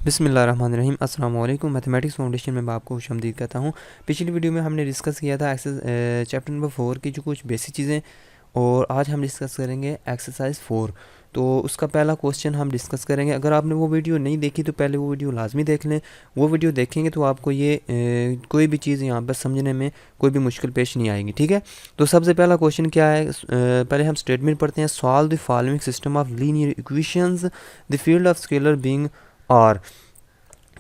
बिस्मिल्लाहिर्रहमानिर्रहीम अस्सलाम वालेकुम। मैथमेटिक्स फाउंडेशन में मैं आपको खुशामदीद कहता हूँ। पिछली वीडियो में हमने डिस्कस किया था चैप्टर नंबर 4 की जो कुछ बेसिक चीज़ें, और आज हम डिस्कस करेंगे एक्सरसाइज 4। तो उसका पहला क्वेश्चन हम डिस्कस करेंगे। अगर आपने वो वीडियो नहीं देखी तो पहले वो वीडियो लाजमी देख लें। वो वीडियो देखेंगे तो आपको ये कोई भी चीज़ यहाँ पर समझने में कोई भी मुश्किल पेश नहीं आएगी। ठीक है, तो सबसे पहला क्वेश्चन क्या है, पहले हम स्टेटमेंट पढ़ते हैं। Solve the following system of linear equations the field of scalar being R.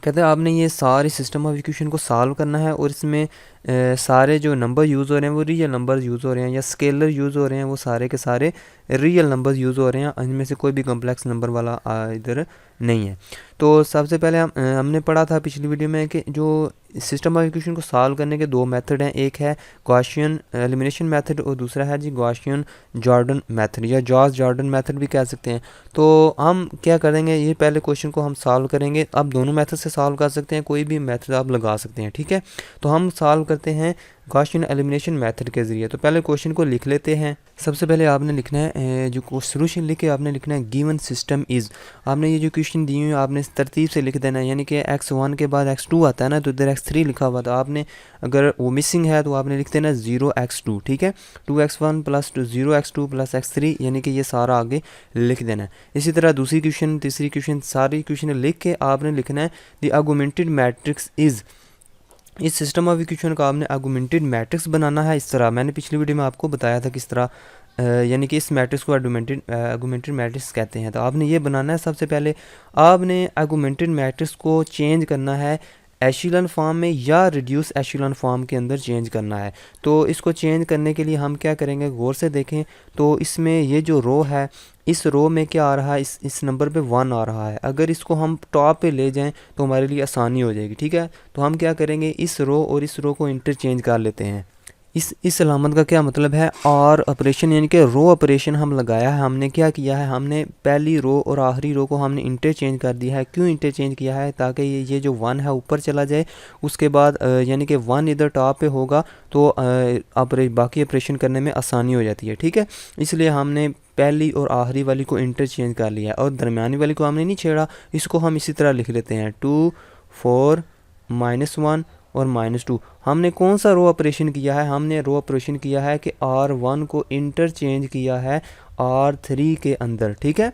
कहते हैं आपने ये सारे सिस्टम ऑफ इक्वेशन को सॉल्व करना है, और इसमें सारे जो नंबर यूज़ हो रहे हैं वो रियल नंबर यूज़ हो रहे हैं या स्केलर यूज़ हो रहे हैं, वो सारे के सारे रियल नंबर यूज़ हो रहे हैं। इनमें से कोई भी कम्प्लेक्स नंबर वाला इधर नहीं है। तो सबसे पहले हमने पढ़ा था पिछली वीडियो में कि जो सिस्टम ऑफ इक्वेशन को सॉल्व करने के दो मेथड हैं। एक है गॉसियन एलिमिनेशन मेथड और दूसरा है जी गॉसियन जॉर्डन मेथड या जॉर्ज जॉर्डन मेथड भी कह सकते हैं। तो हम क्या करेंगे, ये पहले क्वेश्चन को हम सॉल्व करेंगे। आप दोनों मेथड से सॉल्व कर सकते हैं, कोई भी मेथड आप लगा सकते हैं। ठीक है, तो हम सॉल्व करते हैं गॉसियन एलिमिनेशन मेथड के ज़रिए। तो पहले क्वेश्चन को लिख लेते हैं। सबसे पहले आपने लिखना है जो सोल्यूशन लिख के आपने लिखना है गिवन सिस्टम इज़। आपने ये जो क्वेश्चन दी हुई है आपने इस तरतीब से लिख देना है, यानी कि x1 के बाद x2 आता है ना, तो इधर x3 लिखा हुआ था। आपने अगर वो मिसिंग है तो आपने लिख देना 0x2। ठीक है, 2x1 plus 0x2 plus x3, यानी कि ये सारा आगे लिख देना है। इसी तरह दूसरी क्वेश्चन, तीसरी क्वेश्चन, सारी क्वेश्चन लिख के आपने लिखना है द आर्गुमेंटेड मैट्रिक्स इज़। इस सिस्टम ऑफ इक्वेशन का आपने आर्गुमेंटेड मैट्रिक्स बनाना है। इस तरह मैंने पिछली वीडियो में आपको बताया था किस तरह, यानी कि इस मैट्रिक्स को आर्गुमेंटेड मैट्रिक्स कहते हैं। तो आपने ये बनाना है। सबसे पहले आपने आर्गुमेंटेड मैट्रिक्स को चेंज करना है एशिलन फॉर्म में या रिड्यूस एशिलन फॉर्म के अंदर चेंज करना है। तो इसको चेंज करने के लिए हम क्या करेंगे, गौर से देखें। तो इसमें ये जो रो है, इस रो में क्या आ रहा है, इस नंबर पे 1 आ रहा है। अगर इसको हम टॉप पे ले जाएं तो हमारे लिए आसानी हो जाएगी। ठीक है, तो हम क्या करेंगे, इस रो और इस रो को इंटरचेंज कर लेते हैं। इस अलामत का क्या मतलब है, और ऑपरेशन यानी कि रो ऑपरेशन हम लगाया है। हमने क्या किया है, हमने पहली रो और आखिरी रो को हमने इंटरचेंज कर दिया है। क्यों इंटरचेंज किया है, ताकि ये जो 1 है ऊपर चला जाए, उसके बाद यानी कि 1 इधर टॉप पे होगा तो बाकी ऑपरेशन करने में आसानी हो जाती है। ठीक है, इसलिए हमने पहली और आखिरी वाली को इंटरचेंज कर लिया है और दरमियानी वाली को हमने नहीं छेड़ा। इसको हम इसी तरह लिख लेते हैं 2 4 -1 और -2। हमने कौन सा रो ऑपरेशन किया है, हमने रो ऑपरेशन किया है कि R1 को इंटरचेंज किया है R3 के अंदर। ठीक है,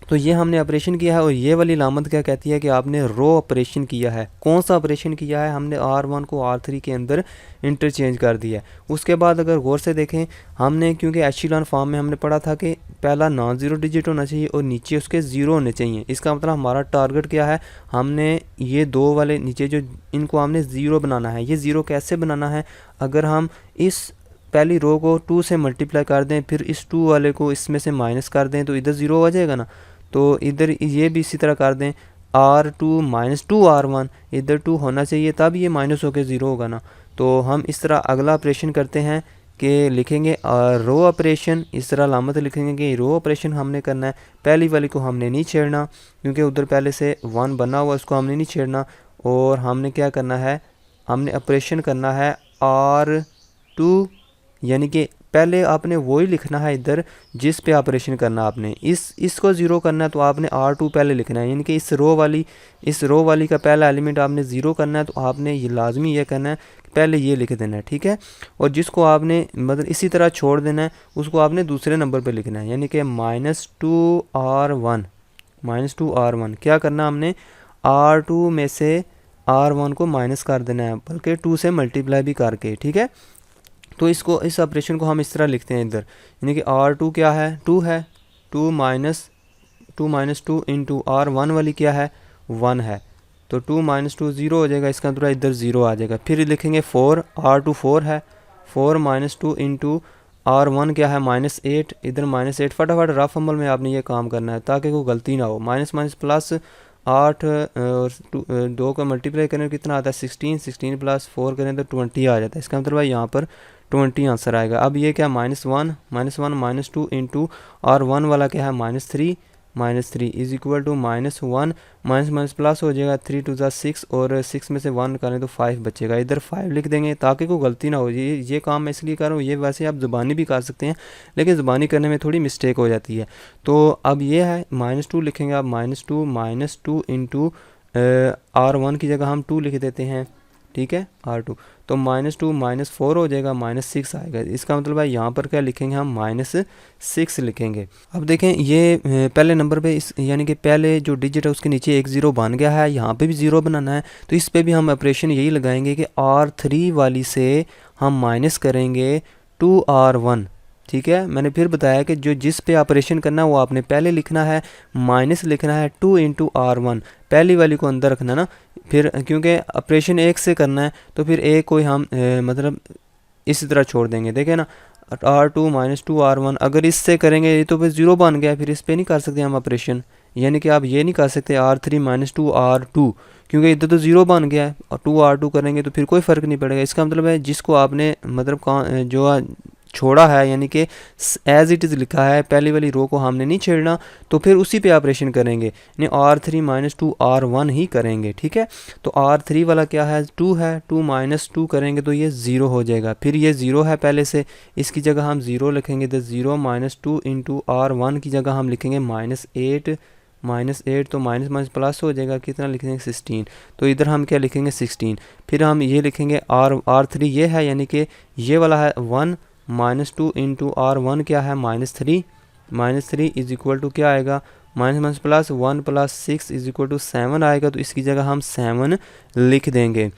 तो ये हमने ऑपरेशन किया है। और ये वाली लामत क्या कहती है कि आपने रो ऑपरेशन किया है। कौन सा ऑपरेशन किया है, हमने R1 को R3 के अंदर इंटरचेंज कर दिया है। उसके बाद अगर गौर से देखें, हमने क्योंकि एशिलन फॉर्म में हमने पढ़ा था कि पहला नॉन ज़ीरो डिजिट होना चाहिए और नीचे उसके ज़ीरो होने चाहिए। इसका मतलब हमारा टारगेट क्या है, हमने ये दो वाले नीचे जो इनको हमने ज़ीरो बनाना है। ये ज़ीरो कैसे बनाना है, अगर हम इस पहली रो को 2 से मल्टीप्लाई कर दें, फिर इस 2 वाले को इसमें से माइनस कर दें, तो इधर ज़ीरो आ जाएगा ना। तो इधर ये भी इसी तरह कर दें, R2 -2 R1, इधर 2 होना चाहिए तब ये माइनस होकर ज़ीरो होगा ना। तो हम इस तरह अगला ऑपरेशन करते हैं कि लिखेंगे रो ऑपरेशन। इस तरह लामत लिखेंगे कि रो ऑपरेशन हमने करना है। पहली वाली को हमने नहीं छेड़ना क्योंकि उधर पहले से 1 बना हुआ, उसको हमने नहीं छेड़ना। और हमने क्या करना है, हमने ऑपरेशन करना है R2, यानी कि पहले आपने वही लिखना है इधर जिस पे ऑपरेशन करना आपने। इसको ज़ीरो करना है तो आपने R2 पहले लिखना है, यानी कि इस रो वाली का पहला एलिमेंट आपने ज़ीरो करना है। तो आपने ये लाजमी ये करना है कि पहले ये लिख देना है। ठीक है, और जिसको आपने मतलब इसी तरह छोड़ देना है, उसको आपने दूसरे नंबर पर लिखना है, यानी कि -2 R1 क्या करना, हमने R2 में से R1 को माइनस कर देना है, बल्कि 2 से मल्टीप्लाई भी करके। ठीक है, तो इस ऑपरेशन को हम इस तरह लिखते हैं इधर, यानी कि R2 क्या है, 2 है, 2 - 2 इंटू R1 वाली क्या है, 1 है। तो 2 - 2 ज़ीरो हो जाएगा, इसका पूरा इधर ज़ीरो आ जाएगा। फिर लिखेंगे 4, R2 4 है, 4 - 2 इंटू R1 क्या है, -8, इधर -8। फटाफट रफ अमल में आपने ये काम करना है ताकि कोई गलती ना हो। माइनस माइनस प्लस 8 और 2 का मल्टीप्लाई करें कितना आता है, 16 प्लस 4 करें तो 20 आ जाता है। इसका मतलब भाई यहाँ पर 20 आंसर आएगा। अब ये क्या, -1 -2 इंटू R1 वाला क्या है, -3 is equal to -1 minus plus हो जाएगा, 3 2 6 और 6 में से 1 निकालें तो 5 बचेगा। इधर 5 लिख देंगे ताकि कोई गलती ना हो। ये काम मैं इसलिए कर रहा हूँ, ये वैसे आप ज़ुबानी भी कर सकते हैं लेकिन ज़ुबानी करने में थोड़ी मिस्टेक हो जाती है। तो अब ये है -2 लिखेंगे आप, -2 इंटू R1 की जगह हम 2 लिख देते हैं, ठीक है, R2, तो -2 -4 हो जाएगा, -6 आएगा। इसका मतलब है यहाँ पर क्या लिखेंगे हम, -6 लिखेंगे। अब देखें ये पहले नंबर पे इस यानी कि पहले जो डिजिट है उसके नीचे एक ज़ीरो बन गया है, यहाँ पे भी ज़ीरो बनाना है, तो इस पे भी हम ऑपरेशन यही लगाएंगे कि R3 वाली से हम माइनस करेंगे 2R1, ठीक है। मैंने फिर बताया कि जो जिस पे ऑपरेशन करना है वो आपने पहले लिखना है, माइनस लिखना है 2 इंटू R1, पहली वाली को अंदर रखना ना, फिर क्योंकि ऑपरेशन एक से करना है तो फिर एक को हम मतलब इसी तरह छोड़ देंगे, देखें ना, R2 -2R1, अगर इससे करेंगे तो फिर ज़ीरो बन गया, फिर इस पर नहीं कर सकते हम ऑपरेशन, यानी कि आप ये नहीं कर सकते R3 -2R2, क्योंकि इधर तो ज़ीरो बन गया है, और 2R2 करेंगे तो फिर कोई फ़र्क नहीं पड़ेगा। इसका मतलब है जिसको आपने मतलब जो छोड़ा है, यानी कि एज इट इज़ लिखा है, पहली वाली रो को हमने नहीं छेड़ना, तो फिर उसी पे ऑपरेशन करेंगे, यानी R3 -2R1 ही करेंगे, ठीक है। तो R3 वाला क्या है, 2 है, 2 -2 करेंगे तो ये ज़ीरो हो जाएगा, फिर ये ज़ीरो है पहले से, इसकी जगह हम ज़ीरो लिखेंगे, तो 0 -2 इंटू R1 की जगह हम लिखेंगे -8, -8 तो माइनस माइनस प्लस हो जाएगा, कितना लिखेंगे 16, तो इधर हम क्या लिखेंगे 16, फिर हम ये लिखेंगे R3 ये है, यानी कि ये वाला है 1 -2 इंटू R1 क्या है -3, -3 इज इक्वल टू क्या आएगा, minus minus plus 1 + 6 is equal to 7 आएगा, तो इसकी जगह हम 7 लिख देंगे।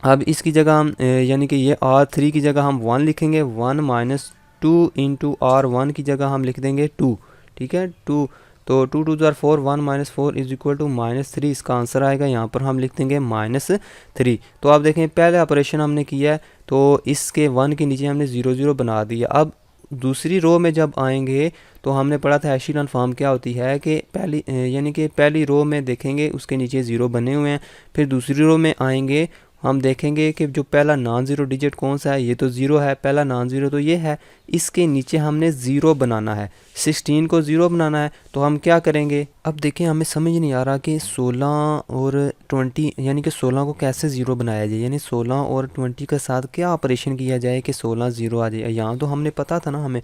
अब इसकी जगह हम यानी कि ये R3 की जगह हम 1 लिखेंगे, 1 -2 इंटू R1 की जगह हम लिख देंगे 2, ठीक है, 2, तो 2 2 जार 4, 1 -4 इज इक्वल टू -3, इसका आंसर आएगा, यहाँ पर हम लिख देंगे -3। तो आप देखें पहले ऑपरेशन हमने किया है तो इसके 1 के नीचे हमने 0 0 बना दिया। अब दूसरी रो में जब आएंगे तो हमने पढ़ा था एशीलॉन फॉर्म क्या होती है कि पहली यानी कि पहली रो में देखेंगे उसके नीचे 0 बने हुए हैं, फिर दूसरी रो में आएंगे हम देखेंगे कि जो पहला नॉन ज़ीरो डिजिट कौन सा है, ये तो ज़ीरो है, पहला नॉन ज़ीरो तो ये है, इसके नीचे हमने ज़ीरो बनाना है, 16 को ज़ीरो बनाना है, तो हम क्या करेंगे। अब देखें हमें समझ नहीं आ रहा कि 16 और 20 यानी कि 16 को कैसे ज़ीरो बनाया जाए, यानी 16 और 20 के साथ क्या ऑपरेशन किया जाए कि 16 ज़ीरो आ जाए। यहाँ तो हमने पता था ना हमें,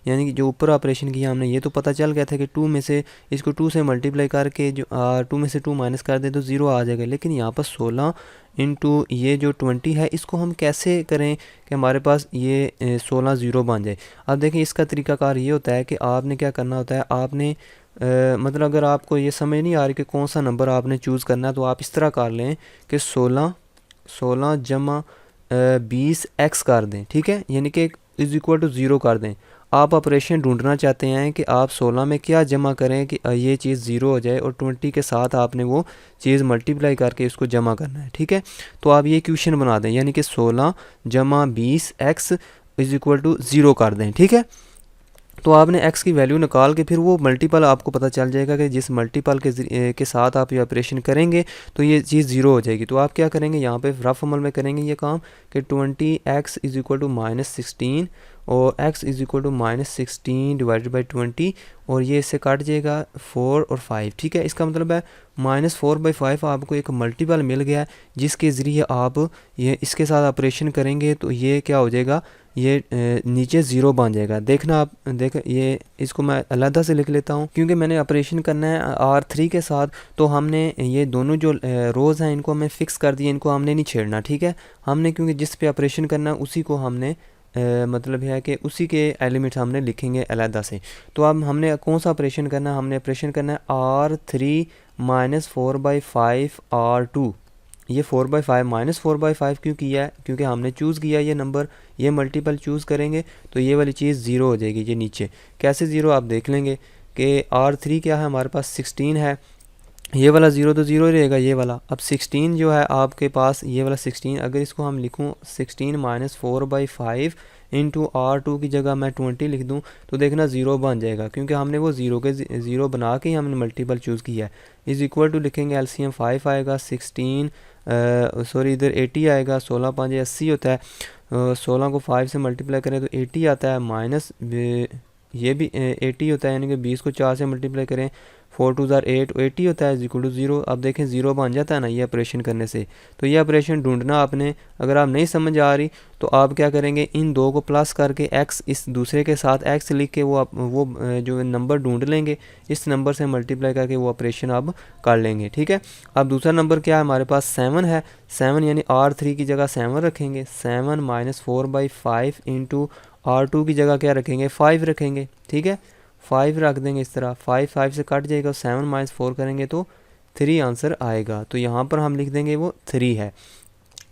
यानी कि जो ऊपर ऑपरेशन किया हमने ये तो पता चल गया था कि 2 में से इसको 2 से मल्टीप्लाई करके जो 2 में से 2 माइनस कर दे तो ज़ीरो आ जाएगा, लेकिन यहाँ पर 16 इंटू ये जो 20 है इसको हम कैसे करें कि हमारे पास ये 16 ज़ीरो बन जाए। अब देखिए इसका तरीकाकार ये होता है कि आपने क्या करना होता है, आपने मतलब अगर आपको ये समझ नहीं आ रही कि कौन सा नंबर आपने चूज़ करना है तो आप इस तरह कर लें कि 16 जमा 20 एक्स कर दें, ठीक है, यानी कि इज़ इक्वल टू ज़ीरो कर दें। आप ऑपरेशन ढूंढना चाहते हैं कि आप 16 में क्या जमा करें कि ये चीज़ ज़ीरो हो जाए, और 20 के साथ आपने वो चीज़ मल्टीप्लाई करके इसको जमा करना है, ठीक है। तो आप ये इक्वेशन बना दें, यानी कि 16 जमा 20 X is equal to zero कर दें, ठीक है। तो आपने x की वैल्यू निकाल के फिर वो मल्टीपल आपको पता चल जाएगा कि जिस मल्टीपल के साथ आप ये ऑपरेशन करेंगे तो ये चीज़ ज़ीरो हो जाएगी। तो आप क्या करेंगे, यहाँ पे रफ अमल में करेंगे ये काम कि 20x इज़ इक्वल टू -16 और x is equal to -16 divided by 20, और ये इससे काट जाएगा 4 और 5, ठीक है। इसका मतलब है -4/5 आपको एक मल्टीपल मिल गया है जिसके ज़रिए आप ये इसके साथ ऑपरेशन करेंगे तो ये क्या हो जाएगा, ये नीचे ज़ीरो बन जाएगा। देखना आप देख, ये इसको मैं अलहदा से लिख लेता हूँ क्योंकि मैंने ऑपरेशन करना है R3 के साथ, तो हमने ये दोनों जो रोज़ हैं इनको हमें फ़िक्स कर दिए, इनको हमने नहीं छेड़ना, ठीक है। हमने क्योंकि जिस पे ऑपरेशन करना है उसी को हमने मतलब है कि उसी के एलिमेंट्स हमने लिखेंगे अलहदा से। तो अब हमने कौन सा ऑपरेशन करना है, हमने ऑपरेशन करना है R3 -4/5 R2। ये 4/5 -4/5 क्यों किया है, क्योंकि हमने चूज़ किया ये नंबर, ये मल्टीपल चूज़ करेंगे तो ये वाली चीज़ ज़ीरो हो जाएगी। ये नीचे कैसे ज़ीरो आप देख लेंगे कि R3 क्या है हमारे पास 16 है, ये वाला ज़ीरो तो ज़ीरो ही रहेगा ये वाला। अब 16 जो है आपके पास, ये वाला 16 अगर इसको हम लिखूँ 16 -4/5 इंटू R2 की जगह मैं 20 लिख दूँ तो देखना ज़ीरो बन जाएगा, क्योंकि हमने वो ज़ीरो बना के ही हमने मल्टीपल चूज़ किया है। इज़ इक्वल टू लिखेंगे LCM 5 आएगा, 16 सॉरी इधर 80 आएगा, 16 5 80 होता है, 16 को 5 से मल्टीप्लाई करें तो 80 आता है, माइनस ये भी 80 होता है, यानी कि 20 को 4 से मल्टीप्लाई करें 4 2 ज़ार 8, 80 होता है, इज इक्वल टू 0। अब देखें 0 बन जाता है ना ये ऑपरेशन करने से। तो ये ऑपरेशन ढूंढना आपने, अगर आप नहीं समझ आ रही तो आप क्या करेंगे, इन दो को प्लस करके x इस दूसरे के साथ x लिख के वो जो नंबर ढूंढ लेंगे, इस नंबर से मल्टीप्लाई करके वो ऑपरेशन अब कर लेंगे। ठीक है। अब दूसरा नंबर क्या है हमारे पास, 7 है। 7 यानी R3 की जगह 7 रखेंगे। 7 माइनस 4/5 इंटू R2 की जगह क्या रखेंगे, 5 रखेंगे। ठीक है, 5 रख देंगे इस तरह, 5 से कट जाएगा, 7 माइनस 4 करेंगे तो 3 आंसर आएगा। तो यहाँ पर हम लिख देंगे वो 3 है।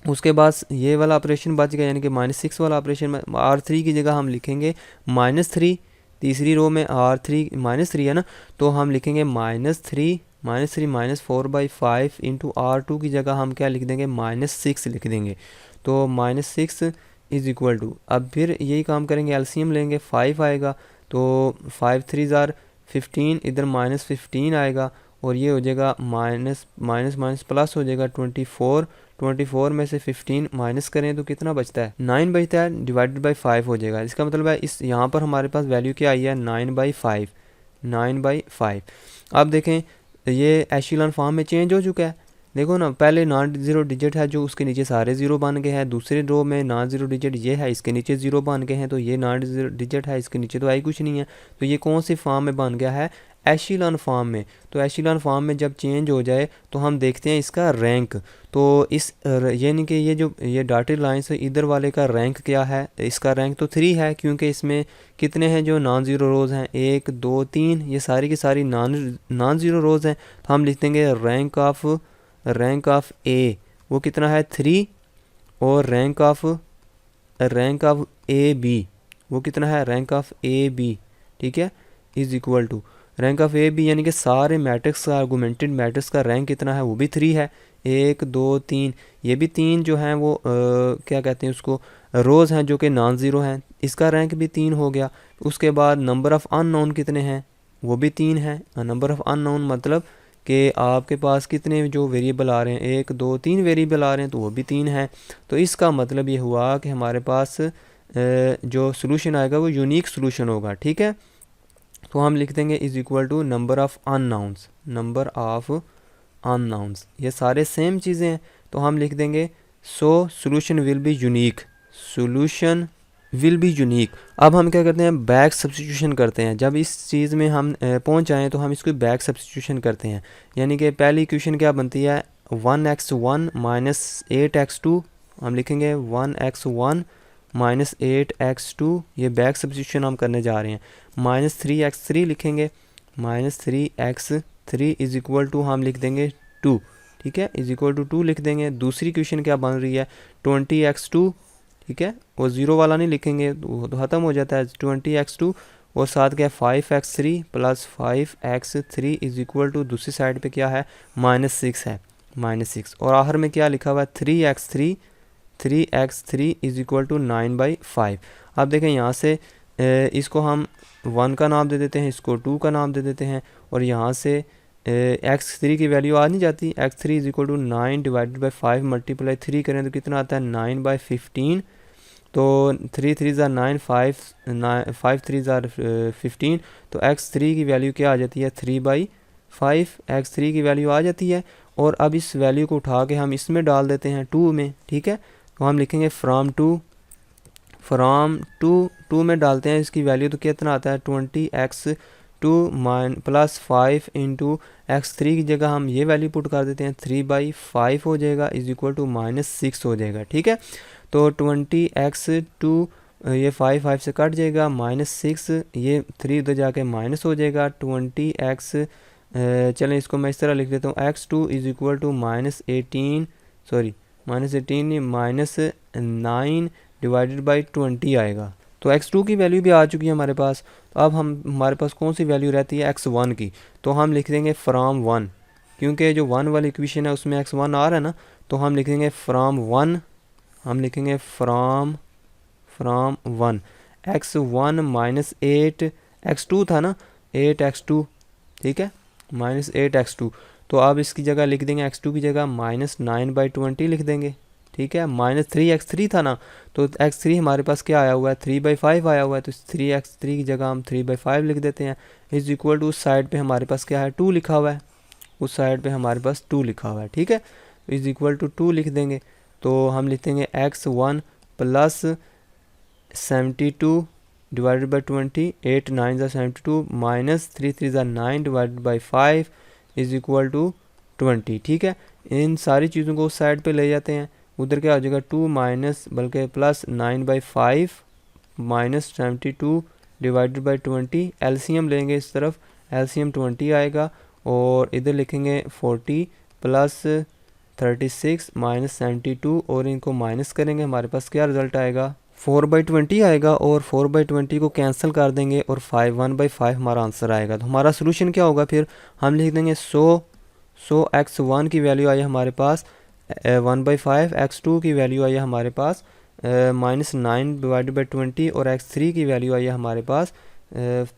उसके बाद ये वाला ऑपरेशन बच गया, यानी कि -6 वाला ऑपरेशन में R3 की जगह हम लिखेंगे -3। तीसरी रो में R3 -3 है ना, तो हम लिखेंगे -3 माइनस 4/5 इंटू R2 की जगह हम क्या लिख देंगे, -6 लिख देंगे। तो -6 इज इक्वल टू, अब फिर यही काम करेंगे, एलसीएम लेंगे, 5 आएगा। तो 5 3 ज़ार 15, इधर -15 आएगा और ये हो जाएगा माइनस माइनस माइनस प्लस हो जाएगा 24। 24 में से 15 माइनस करें तो कितना बचता है, 9 बचता है, डिवाइडेड बाई 5 हो जाएगा। इसका मतलब है इस यहाँ पर हमारे पास वैल्यू क्या आई है, 9/5, 9/5। अब देखें ये एशिलॉन फॉर्म में चेंज हो चुका है। देखो ना, पहले नॉन ज़ीरो डिजिट है जो उसके नीचे सारे ज़ीरो बन गए हैं। दूसरे रो में नॉन ज़ीरो डिजिट ये है, इसके नीचे ज़ीरो बन गए हैं, तो ये नॉन ज़ीरो डिजिट है, इसके नीचे तो आई कुछ नहीं है। तो ये कौन सी फॉर्म में बन गया है, एशिलॉन फॉर्म में। तो एशिलॉन फॉर्म में जब चेंज हो जाए तो हम देखते हैं इसका रैंक। तो इस यानी कि ये जो ये डॉटेड लाइन से इधर वाले का रैंक क्या है, इसका रैंक तो 3 है, क्योंकि इसमें कितने हैं जो नॉन ज़ीरो रोज़ हैं, 1 2 3, ये सारी की सारी नॉन ज़ीरो रोज़ हैं। तो हम लिख देंगे रैंक ऑफ ए वो कितना है, 3। और रैंक ऑफ ए बी वो कितना है, रैंक ऑफ ए बी। ठीक है, is equal to rank of A B, यानी कि सारे मैट्रिक्स का, आर्गुमेंटेड मैट्रिक्स का रैंक कितना है, वो भी 3 है। 1 2 3, ये भी 3 जो हैं वो क्या कहते हैं उसको, रोज़ हैं जो कि नॉन ज़ीरो हैं, इसका रैंक भी 3 हो गया। उसके बाद नंबर ऑफ़ अननोन कितने हैं, वो भी 3 है। नंबर ऑफ़ अननोन मतलब कि आपके पास कितने जो वेरिएबल आ रहे हैं, 1 2 3 वेरिएबल आ रहे हैं, तो वो भी 3 है। तो इसका मतलब ये हुआ कि हमारे पास जो सोल्यूशन आएगा वो यूनिक सोल्यूशन होगा। ठीक है, तो हम लिख देंगे is equal to number of unknowns, number of unknowns, ये सारे सेम चीज़ें हैं। तो हम लिख देंगे so solution will be unique, solution will be unique. अब हम क्या करते हैं, बैक सब्स्टिट्यूशन करते हैं। जब इस चीज़ में हम पहुंच जाएँ तो हम इसको बैक सब्स्टिट्यूशन करते हैं। यानी कि पहली इक्वेशन क्या बनती है, 1x1 माइनस 8x2, हम लिखेंगे 1x1 माइनस 8x2, ये बैक सब्स्टिट्यूशन हम करने जा रहे हैं। -3x3 लिखेंगे, -3x3 इज इक्वल टू हम लिख देंगे 2। ठीक है, इज इक्वल टू 2 लिख देंगे। दूसरी इक्वेशन क्या बन रही है, 20x2। ठीक है, और ज़ीरो वाला नहीं लिखेंगे तो ख़त्म हो जाता है, 20x2 और साथ क्या 5x3 plus 5x3 is equal to दूसरी साइड पे क्या है, -6 है, -6। और आखिर में क्या लिखा हुआ है, 3x3 इज इक्वल टू 9/5। अब देखें यहाँ से इसको हम 1 का नाम दे देते हैं, इसको 2 का नाम दे देते हैं, और यहाँ से x3 की वैल्यू आ नहीं जाती। x3 is equal to 9 divided by 5 multiply 3 करें तो कितना आता है, 9/15। तो 3 3 ज़ार 9, 5 3 ज़ार 15। तो x3 की वैल्यू क्या आ जाती है, 3/5 x3 की वैल्यू आ जाती है। और अब इस वैल्यू को उठा के हम इसमें डाल देते हैं 2 में। ठीक है, तो हम लिखेंगे फ्राम टू में डालते हैं इसकी वैल्यू, तो कितना आता है, 20x2 प्लस 5 इंटू x3 की जगह हम ये वैल्यू पुट कर देते हैं, 3/5 हो जाएगा, इज इक्वल टू -6 हो जाएगा। ठीक है, तो 20x2 ये 5 से कट जाएगा, -6, ये 3 उधर जाके माइनस हो जाएगा। 20x चलें इसको मैं इस तरह लिख देता हूँ, x2 इज इक्वल टू -18 नहीं, -9 डिवाइडेड बाई 20 आएगा। तो x2 की वैल्यू भी आ चुकी है हमारे पास। तो अब हमारे पास कौन सी वैल्यू रहती है, x1 की। तो हम लिख देंगे फ्राम 1, क्योंकि जो 1 वाली इक्वेशन है उसमें x1 आ रहा है ना, तो हम लिखेंगे फ्राम 1, हम लिखेंगे फ्राम 1 x1 -8 x2 था ना, 8x2। ठीक है, -8x2। तो अब इसकी जगह लिख देंगे, x2 की जगह -9/20 लिख देंगे। ठीक है। -3x3 था ना, तो x3 हमारे पास क्या आया हुआ है, 3/5 आया हुआ है, तो 3x3 की जगह हम 3/5 लिख देते हैं। इज इक्वल टू उस साइड पे हमारे पास क्या है, 2 लिखा हुआ है, उस साइड पे हमारे पास 2 लिखा हुआ है, ठीक है। इज इक्वल टू 2 लिख देंगे, तो हम लिख देंगे x1 प्लस 72 डिवाइडेड बाई 20, 8 9 ज़ा 72 माइनस 3 3 ज़ा 9 divided by 5 is equal to 20, ठीक है। इन सारी चीज़ों को उस साइड पे ले जाते हैं, उधर क्या हो जाएगा 2 माइनस बल्कि plus 9/5 minus 72 divided by 20, LCM लेंगे इस तरफ, एलसीएम 20 आएगा, और इधर लिखेंगे 40 प्लस 36 माइनस 72, और इनको माइनस करेंगे, हमारे पास क्या रिजल्ट आएगा, 4/20 आएगा, और 4/20 को कैंसिल कर देंगे और 1/5 हमारा आंसर आएगा। तो हमारा सोल्यूशन क्या होगा, फिर हम लिख देंगे 100 x1 की वैल्यू आई हमारे पास 1/5, x2 की वैल्यू आई है हमारे पास -9 डिवाइडेड बाई 20, और x3 की वैल्यू आई है हमारे पास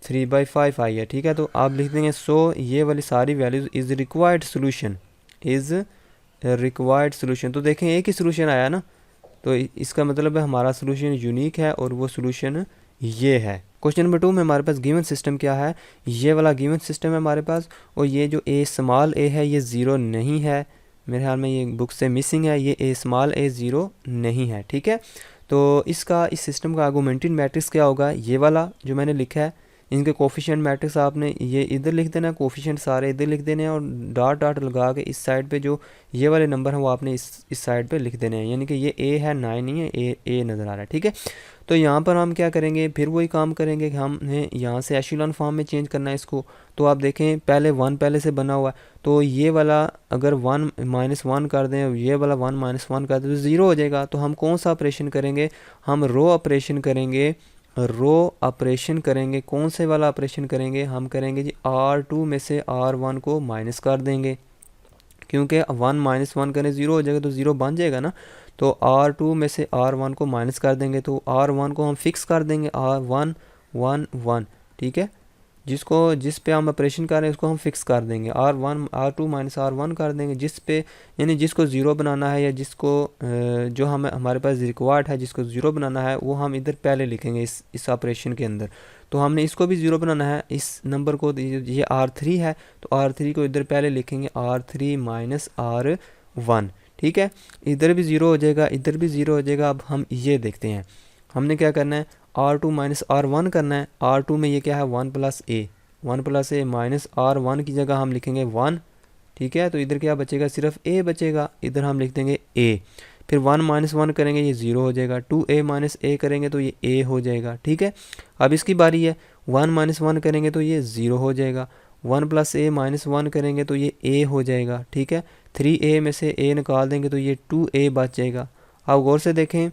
3/5 आई है, ठीक है। तो आप लिख देंगे 100 ये वाली सारी values is required solution, is required solution. तो देखें एक ही सोल्यूशन आया ना, तो इसका मतलब है हमारा सोल्यूशन यूनिक है, और वो सोल्यूशन ये है। क्वेश्चन नंबर 2 में हमारे पास गिवन सिस्टम क्या है, ये वाला गिवन सिस्टम है हमारे पास, और ये जो ए स्मॉल ए है ये ज़ीरो नहीं है, मेरे ख्याल में ये बुक से मिसिंग है, ये ए स्मॉल ए ज़ीरो नहीं है, ठीक है। तो इसका इस सिस्टम का आर्गुमेंटेड मैट्रिक्स क्या होगा, ये वाला जो मैंने लिखा है, इनके कोफिशिएंट मैट्रिक्स आपने ये इधर लिख देना, कोफिशिएंट सारे इधर लिख देने हैं, और डॉट डॉट लगा के इस साइड पे जो ये वाले नंबर हैं वो आपने इस साइड पे लिख देने हैं, यानी कि ये ए है 9 नहीं है, ए नज़र आ रहा है, ठीक है। तो यहाँ पर हम क्या करेंगे, फिर वही काम करेंगे कि हमने यहाँ से एशेलॉन फॉर्म में चेंज करना है इसको। तो आप देखें पहले 1 पहले से बना हुआ है, तो ये वाला अगर 1 -1 कर दें, ये वाला 1 -1 कर दें तो 0 हो जाएगा। तो हम कौन सा ऑपरेशन करेंगे, हम रो ऑपरेशन करेंगे, रो ऑपरेशन करेंगे। कौन से वाला ऑपरेशन करेंगे, हम करेंगे जी R2 में से R1 को माइनस कर देंगे, क्योंकि 1 -1 करें 0 हो जाएगा, तो 0 बन जाएगा ना। तो R2 में से R1 को माइनस कर देंगे, तो R1 को हम फिक्स कर देंगे R1 1 1, ठीक है। जिस पे हम ऑपरेशन कर रहे हैं उसको हम फिक्स कर देंगे, R1 R2 माइनस R1 कर देंगे, जिस पे यानी जिसको ज़ीरो बनाना है, या जिसको जो हमारे पास रिक्वायर्ड है जिसको ज़ीरो बनाना है, वो हम इधर पहले लिखेंगे इस ऑपरेशन के अंदर। तो हमने इसको भी ज़ीरो बनाना है, इस नंबर को, ये R3 है, तो R3 को इधर पहले लिखेंगे R3 माइनस R1, ठीक है। इधर भी ज़ीरो हो जाएगा, इधर भी ज़ीरो हो जाएगा। अब हम ये देखते हैं हमने क्या करना है, R2 माइनस R1 करना है। R2 में ये क्या है 1 + a माइनस R1 की जगह हम लिखेंगे 1, ठीक है। तो इधर क्या बचेगा, सिर्फ a बचेगा, इधर हम लिख देंगे a। फिर 1 - 1 करेंगे ये 0 हो जाएगा, 2a - a करेंगे तो ये a हो जाएगा, ठीक है। अब इसकी बारी है, 1 - 1 करेंगे तो ये 0 हो जाएगा, 1 + a - 1 करेंगे तो ये a हो जाएगा, ठीक है। 3a में से a निकाल देंगे तो ये 2a बच जाएगा। अब गौर से देखें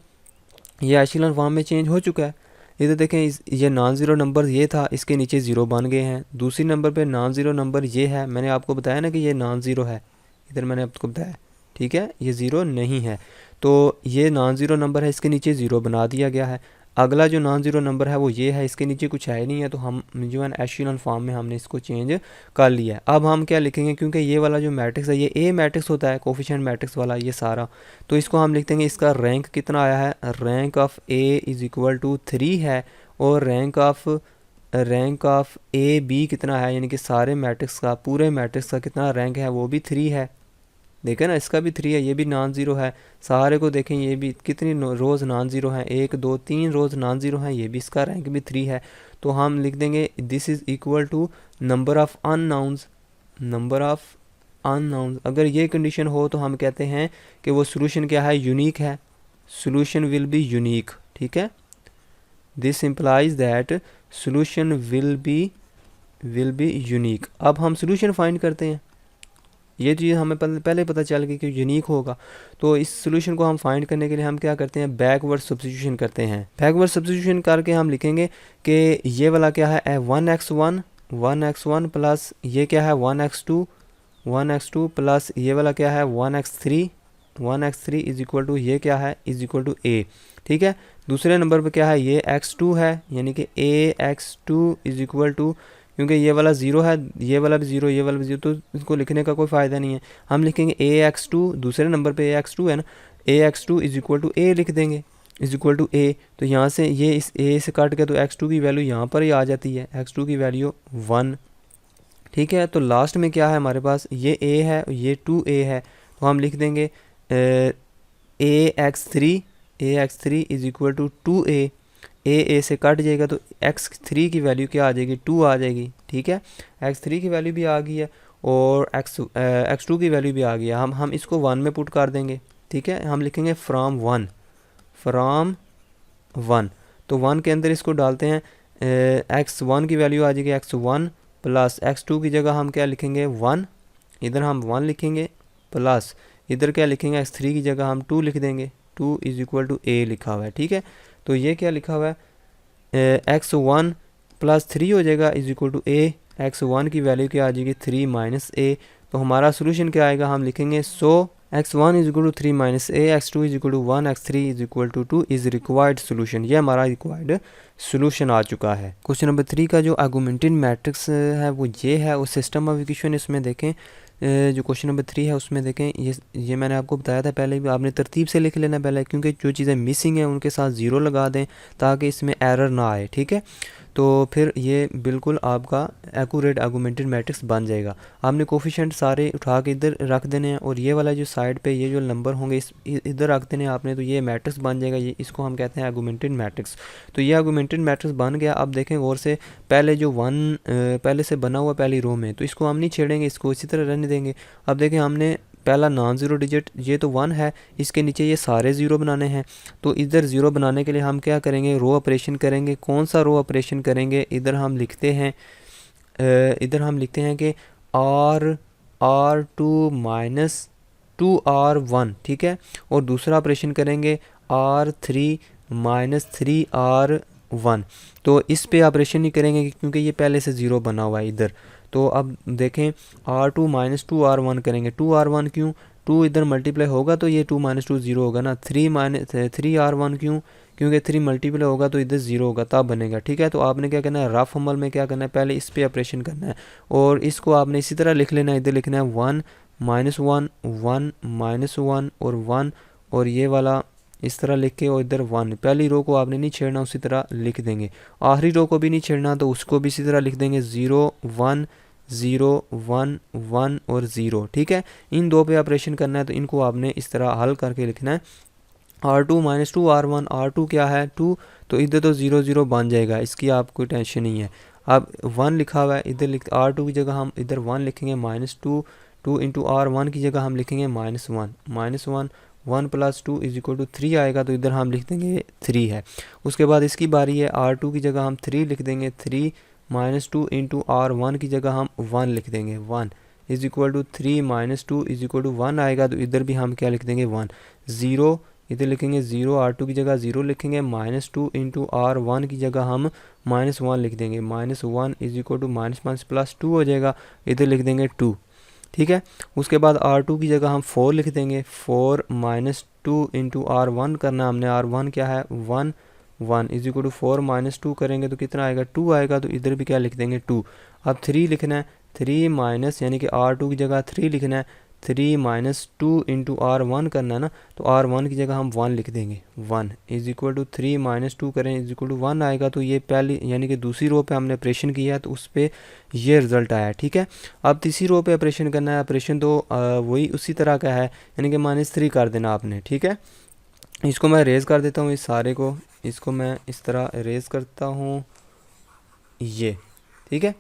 ये एशेलॉन फॉर्म में चेंज हो चुका है। इधर देखें ये नॉन ज़ीरो नंबर ये था, इसके नीचे ज़ीरो बन गए हैं। दूसरी नंबर पे नॉन ज़ीरो नंबर ये है, मैंने आपको बताया ना कि ये नॉन ज़ीरो है, इधर मैंने आपको बताया, ठीक है, ये ज़ीरो नहीं है। तो ये नॉन ज़ीरो नंबर है, इसके नीचे ज़ीरो बना दिया गया है। अगला जो नॉन ज़ीरो नंबर है वो ये है, इसके नीचे कुछ है नहीं है, तो हम जो है एशेलॉन फॉर्म में हमने इसको चेंज कर लिया है। अब हम क्या लिखेंगे, क्योंकि ये वाला जो मैट्रिक्स है ये ए मैट्रिक्स होता है, कोफिशिएंट मैट्रिक्स वाला ये सारा, तो इसको हम लिख देंगे इसका रैंक कितना आया है, rank of A is equal to 3 है, और रैंक ऑफ ए बी कितना है, यानी कि सारे मैट्रिक्स का, पूरे मैट्रिक्स का कितना रैंक है, वो भी 3 है। देखें ना, इसका भी 3 है, ये भी नॉन ज़ीरो है। सारे को देखें, ये भी कितनी रोज़ नॉन ज़ीरो हैं, 1 2 3 रोज़ नॉन ज़ीरो हैं, ये भी इसका रैंक भी 3 है। तो हम लिख देंगे this is equal to number of unknowns, number of unknowns. अगर ये कंडीशन हो तो हम कहते हैं कि वो सोल्यूशन क्या है, यूनिक है, सोल्यूशन विल बी यूनिक, ठीक है। This implies that solution will be unique. अब हम सोल्यूशन फाइंड करते हैं, ये चीज़ हमें पहले पता चल गई कि यूनिक होगा। तो इस सोल्यूशन को हम फाइंड करने के लिए हम क्या करते हैं, बैकवर्ड सब्स्टिट्यूशन करते हैं। बैकवर्ड सब्स्टिट्यूशन करके हम लिखेंगे कि ये वाला क्या है 1x1 प्लस ये क्या है 1x2 प्लस ये वाला क्या है 1x3 इज इक्वल टू ये क्या है इज इक्वल टू a, ठीक है। दूसरे नंबर पे क्या है ये x2 है, यानी कि ax2 इज इक्वल टू, क्योंकि ये वाला 0 है, ये वाला भी 0, ये वाला भी 0, तो इसको लिखने का कोई फ़ायदा नहीं है। हम लिखेंगे ax2, दूसरे नंबर पे ax2 है ना, AX2 इज इक्वल टू ए लिख देंगे, इज इक्वल टू ए। तो यहाँ से ये इस ए से काट के तो x2 की वैल्यू यहाँ पर ही आ जाती है, x2 की वैल्यू 1। ठीक है, तो लास्ट में क्या है हमारे पास, ये a है, ये 2a है, तो हम लिख देंगे AX3 is equal to 2a। ए से कट जाएगा तो x3 की वैल्यू क्या आ जाएगी, 2 आ जाएगी। ठीक है, x3 की वैल्यू भी आ गई है और x2 की वैल्यू भी आ गई है। हम इसको 1 में पुट कर देंगे। ठीक है, हम लिखेंगे फ्रॉम 1। तो 1 के अंदर इसको डालते हैं, x1 की वैल्यू आ जाएगी x1 प्लस x2 की जगह हम क्या लिखेंगे 1, इधर हम 1 लिखेंगे प्लस इधर क्या लिखेंगे x3 की जगह हम 2 लिख देंगे, 2 इज इक्वल टू a लिखा हुआ है। ठीक है, तो ये क्या लिखा हुआ है, x1 प्लस 3 हो जाएगा is equal to a, x1 की वैल्यू क्या आ जाएगी 3 माइनस a। तो हमारा सोल्यूशन क्या आएगा, हम लिखेंगे so x1 is equal to 3 minus a, x2 is equal to 1, x3 is equal to 2 is required solution. ये हमारा रिक्वायर्ड सोल्यूशन आ चुका है। क्वेश्चन नंबर 3 का जो आर्गुमेंटेड मैट्रिक्स है वो ये है, और सिस्टम ऑफ इक्वेशन इसमें देखें, जो क्वेश्चन नंबर 3 है उसमें देखें, ये मैंने आपको बताया था पहले भी, आपने तरतीब से लिख लेना पहले, क्योंकि जो चीज़ें मिसिंग हैं उनके साथ ज़ीरो लगा दें ताकि इसमें एरर ना आए। ठीक है, तो फिर ये बिल्कुल आपका एक्यूरेट आर्गुमेंटेड मैट्रिक्स बन जाएगा। आपने कोफिशिएंट सारे उठा के इधर रख देने हैं और ये वाला जो साइड पे ये जो नंबर होंगे इस इधर रख देने हैं आपने, तो ये मैट्रिक्स बन जाएगा। ये इसको हम कहते हैं आर्गुमेंटेड मैट्रिक्स। तो ये आर्गुमेंटेड मैट्रिक्स बन गया। अब देखें गौर से, पहले जो 1 पहले से बना हुआ पहली रो में, तो इसको हम नहीं छेड़ेंगे, इसको इसी तरह रहने देंगे। अब देखें हमने पहला नॉन ज़ीरो डिजिट ये तो 1 है, इसके नीचे ये सारे ज़ीरो बनाने हैं। तो इधर ज़ीरो बनाने के लिए हम क्या करेंगे, रो ऑपरेशन करेंगे। कौन सा रो ऑपरेशन करेंगे, इधर हम लिखते हैं कि R2 माइनस 2R1। ठीक है, और दूसरा ऑपरेशन करेंगे R3 माइनस 3R1। तो इस पे ऑपरेशन नहीं करेंगे क्योंकि ये पहले से ज़ीरो बना हुआ है इधर। तो अब देखें R2 माइनस 2R1 करेंगे, 2R1 क्यों, 2 इधर मल्टीप्लाई होगा तो ये 2 माइनस 2 ज़ीरो होगा ना। 3R1 क्यों, क्योंकि 3 मल्टीप्लाई होगा तो इधर ज़ीरो होगा तब बनेगा। ठीक है, तो आपने क्या करना है, रफ अमल में क्या करना है, पहले इस पे ऑपरेशन करना है और इसको आपने इसी तरह लिख लेना है। इधर लिखना है 1 माइनस 1, 1 माइनस 1 और 1, और ये वाला इस तरह लिख के, और इधर 1। पहली रो को आपने नहीं छेड़ना, उसी तरह लिख देंगे। आखिरी रो को भी नहीं छेड़ना, तो उसको भी इसी तरह लिख देंगे 0 1 0 1 1 और 0। ठीक है, इन दो पे ऑपरेशन करना है, तो इनको आपने इस तरह हल करके लिखना है। R2 माइनस 2R1, R2 क्या है 2, तो इधर तो 0 0 बन जाएगा, इसकी आपको टेंशन नहीं है। अब 1 लिखा हुआ है, इधर R2 की जगह हम इधर 1 लिखेंगे माइनस 2, 2 इंटू R1 की जगह हम लिखेंगे minus 1, 1 plus 2 is equal to 3 आएगा, तो इधर हम लिख देंगे 3 है। उसके बाद इसकी बारी है, R2 की जगह हम 3 लिख देंगे, 3 माइनस 2 इंटू R1 की जगह हम 1 लिख देंगे, 1 is equal to 3 minus 2 is equal to 1 आएगा, तो इधर भी हम क्या लिख देंगे 1। 0 इधर लिखेंगे 0, R2 की जगह 0 लिखेंगे, माइनस 2 इंटू R1 की जगह हम माइनस 1 लिख देंगे, minus 1 is equal to minus plus 2 हो जाएगा, इधर लिख देंगे 2। ठीक है, उसके बाद R2 की जगह हम 4 लिख देंगे, 4 माइनस 2 इंटू R1 करना हमने, R1 क्या है 1 1 इज इक्वल टू 4 माइनस 2 करेंगे तो कितना आएगा 2 आएगा, तो इधर भी क्या लिख देंगे 2। अब 3 लिखना है, 3 माइनस यानी कि R2 की जगह 3 लिखना है, 3 माइनस 2 इंटू R1 करना है ना, तो R1 की जगह हम 1 लिख देंगे, 1 इज इक्वल टू 3 माइनस 2 करें इज इक्वल टू 1 आएगा। तो ये पहली यानी कि दूसरी रो पे हमने ऑपरेशन किया है, तो उस पर ये रिज़ल्ट आया। ठीक है, अब तीसरी रो पे ऑपरेशन करना है, ऑपरेशन तो वही उसी तरह का है, यानी कि -3 कर देना आपने। ठीक है, इसको मैं रेज़ कर देता हूँ, इस सारे को, इसको मैं इस तरह रेज़ करता हूँ ये। ठीक है,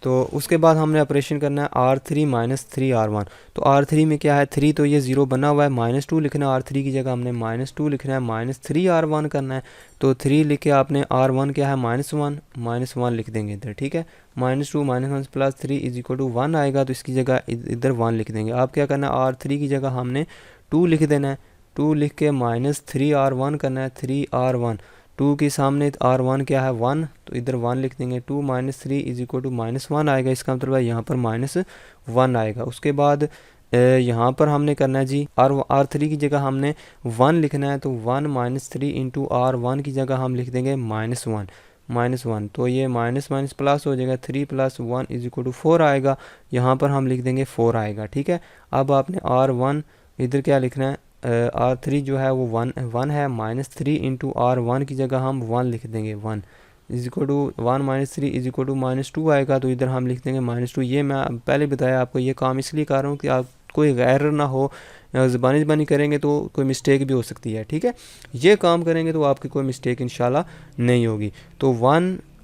तो उसके बाद हमने ऑपरेशन करना है R3 माइनस 3R1। तो R3 में क्या है 3, तो ये 0 बना हुआ है, -2 लिखना है, R3 की जगह हमने -2 लिखना है, माइनस 3R1 करना है, तो 3 लिख के आपने R1 क्या है -1 लिख देंगे इधर। ठीक है, -2 -1 प्लस 3 इज इक्वल टू 1 आएगा, तो इसकी जगह इधर 1 लिख देंगे। आप क्या करना है, R3 की जगह हमने 2 लिख देना है, 2 लिख के -3R1 करना है, 3R1, 2 के सामने R1 क्या है 1, तो इधर 1 लिख देंगे, 2 माइनस 3 इज इक्वल टू -1 आएगा, इसका मतलब है यहाँ पर -1 आएगा। उसके बाद यहाँ पर हमने करना है जी R3 की जगह हमने 1 लिखना है, तो 1 माइनस 3 इंटू R1 की जगह हम लिख देंगे -1, तो ये माइनस माइनस प्लस हो जाएगा, 3 प्लस 1 इज इक्वल टू 4 आएगा, यहाँ पर हम लिख देंगे 4 आएगा। ठीक है, अब आपने R1 इधर क्या लिखना है, R3 जो है वो 1 है, -3 इंटू R1 की जगह हम 1 लिख देंगे, 1 is equal to 1 -3 is equal to -2 आएगा, तो इधर हम लिख देंगे -2। ये मैं पहले बताया आपको, ये काम इसलिए कर रहा हूँ कि आप कोई गैर ना हो, ज़बानी करेंगे तो कोई मिस्टेक भी हो सकती है, ठीक है। ये काम करेंगे तो आपकी कोई मिस्टेक इंशाल्लाह नहीं होगी। तो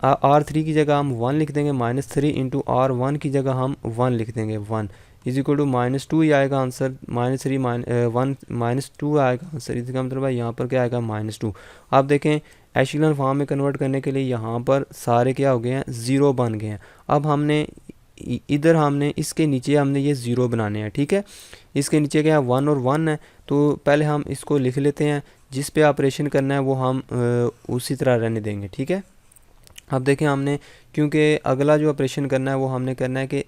R3 की जगह हम 1 लिख देंगे, -3 इंटू R1 की जगह हम 1 लिख देंगे, 1 इज इक्वल टू -2 ही आएगा आंसर, -3 -2 आएगा आंसर। इसका मतलब है यहाँ पर क्या आएगा, -2। आप देखें एशेलॉन फॉर्म में कन्वर्ट करने के लिए यहाँ पर सारे क्या हो गए हैं, ज़ीरो बन गए हैं। अब हमने इधर हमने इसके नीचे हमने ये ज़ीरो बनाने हैं, ठीक है। इसके नीचे क्या है, 1 और 1 है, तो पहले हम इसको लिख लेते हैं, जिस पे ऑपरेशन करना है वो हम उसी तरह रहने देंगे, ठीक है। अब देखें हमने, क्योंकि अगला जो ऑपरेशन करना है वो हमने करना है कि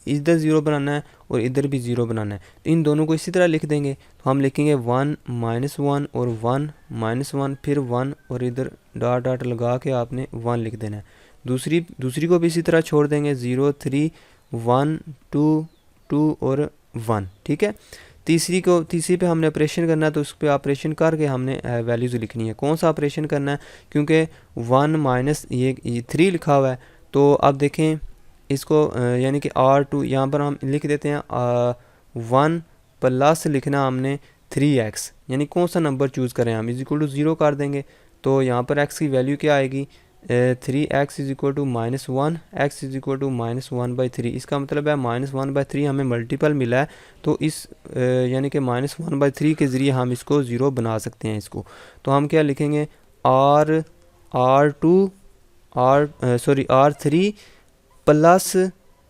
इधर ज़ीरो बनाना है और इधर भी ज़ीरो बनाना है, तो इन दोनों को इसी तरह लिख देंगे। तो हम लिखेंगे 1 -1 और 1 -1 फिर 1 और इधर डॉट डॉट लगा के आपने 1 लिख देना है। दूसरी को भी इसी तरह छोड़ देंगे, 0 3 1 2 2 और 1, ठीक है। तीसरी पे हमने ऑपरेशन करना है, तो उस पर ऑपरेशन करके हमने वैल्यूज़ लिखनी है। कौन सा ऑपरेशन करना है, क्योंकि 1 माइनस ये 3 लिखा हुआ है, तो अब देखें इसको यानी कि R2 यहाँ पर हम लिख देते हैं 1 प्लस लिखना हमने 3x, यानी कौन सा नंबर चूज़ करें हम, इज इक्वल टू 0 कर देंगे। तो यहाँ पर x की वैल्यू क्या आएगी, 3x is equal to -1, x is equal to -1/3। इसका मतलब है -1/3 हमें मल्टीपल मिला है, तो इस यानी कि -1/3 के ज़रिए हम इसको 0 बना सकते हैं इसको। तो हम क्या लिखेंगे, R3 प्लस